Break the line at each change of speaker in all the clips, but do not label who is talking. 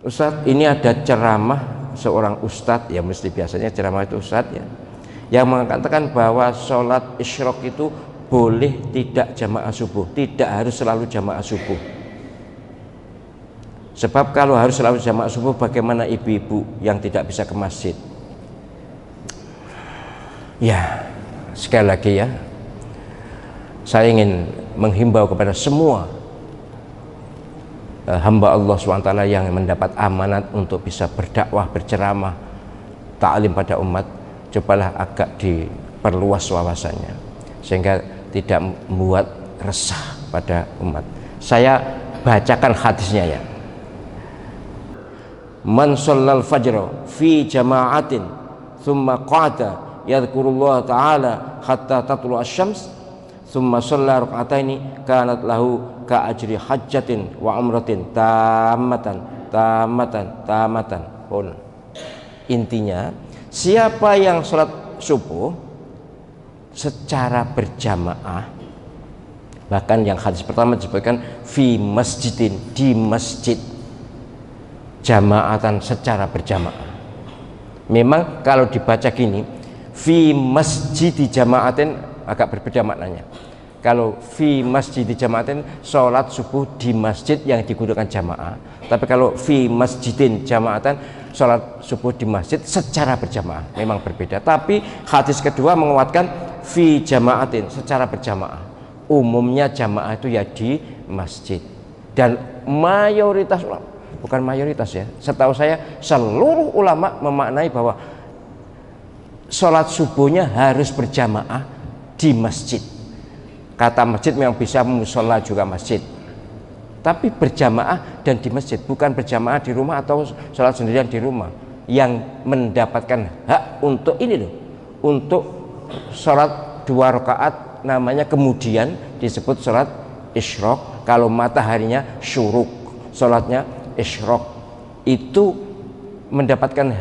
Ustadz, ini ada ceramah seorang ustadz, ya mesti biasanya ceramah itu ustadz ya, yang mengatakan bahwa sholat isyraq itu boleh tidak jamaah subuh, tidak harus selalu jamaah subuh. Sebab kalau harus selalu jamaah subuh, bagaimana ibu-ibu yang tidak bisa ke masjid? Ya, sekali lagi ya, saya ingin menghimbau kepada semua hamba Allah SWT yang mendapat amanat untuk bisa berdakwah, berceramah, ta'lim pada umat, cobalah agak diperluas wawasannya sehingga tidak membuat resah pada umat. Saya bacakan hadisnya ya. Man shallal fajra fi jama'atin thumma qa'ada yadhkurullah ta'ala hatta tatlu asy-syams thumma shalla rak'ataini kanat lahu ka ajri hajjatin wa umratin tamatan pun. Intinya, siapa yang sholat subuh secara berjamaah, bahkan yang hadis pertama disebutkan fi masjidin, di masjid, jamaatan secara berjamaah. Memang kalau dibaca gini, fi masjid di jamaatin agak berbeda maknanya. Kalau fi masjid di jamaatin, sholat subuh di masjid yang digunakan jamaah. Tapi kalau fi masjidin jamaatan, sholat subuh di masjid secara berjamaah, memang berbeda. Tapi hadis kedua menguatkan fi jamaatin, secara berjamaah. Umumnya jamaah itu ya di masjid. Dan mayoritas ulama, bukan mayoritas ya, setahu saya seluruh ulama memaknai bahwa sholat subuhnya harus berjamaah di masjid. Kata masjid memang bisa musola juga masjid, tapi berjamaah dan di masjid, bukan berjamaah di rumah atau sholat sendirian di rumah. Yang mendapatkan hak untuk ini loh, untuk sholat 2 rakaat namanya kemudian disebut sholat isyraq. Kalau mataharinya syuruk, sholatnya isyraq, itu mendapatkan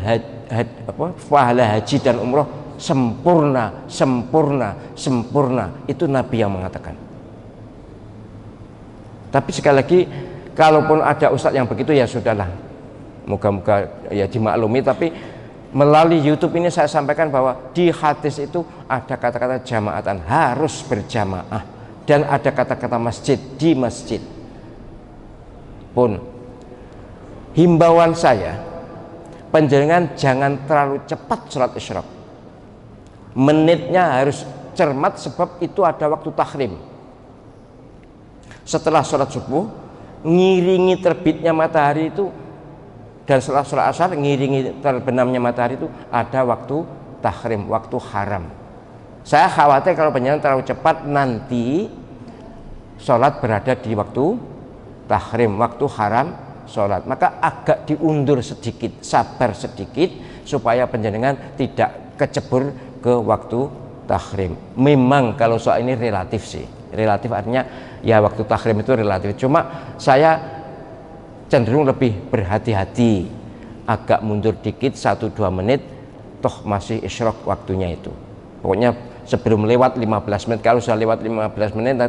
pahala haji dan umroh sempurna. Itu Nabi yang mengatakan. Tapi sekali lagi, kalaupun ada ustadz yang begitu ya sudahlah, moga-moga ya dimaklumi. Tapi melalui YouTube ini saya sampaikan bahwa di hadis itu ada kata-kata jamaatan, harus berjamaah, dan ada kata-kata masjid, di masjid. Pun himbauan saya, panjenengan jangan terlalu cepat sholat isyraq. Menitnya harus cermat, sebab itu ada waktu tahrim. Setelah sholat subuh, ngiringi terbitnya matahari itu, dan setelah sholat asar ngiringi terbenamnya matahari itu ada waktu tahrim, waktu haram. Saya khawatir kalau panjenengan terlalu cepat, nanti sholat berada di waktu tahrim, waktu haram sholat. Maka agak diundur sedikit, sabar sedikit, supaya panjenengan tidak kecebur ke waktu tahrim. Memang kalau soal ini relatif sih, relatif artinya ya waktu tahrim itu relatif. Cuma saya cenderung lebih berhati-hati, agak mundur dikit 1-2 menit, toh masih isyraq waktunya itu. Pokoknya sebelum lewat 15 menit. Kalau sudah lewat 15 menit,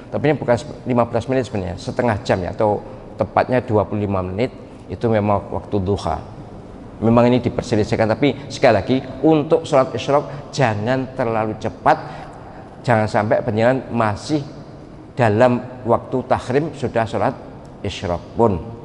tapi ini bukan 15 menit sebenarnya, setengah jam ya, atau tepatnya 25 menit, itu memang waktu duha. Memang ini diperselisihkan, tapi sekali lagi untuk sholat isyraq jangan terlalu cepat, jangan sampai panjenengan masih dalam waktu tahrim sudah sholat isyraq pun.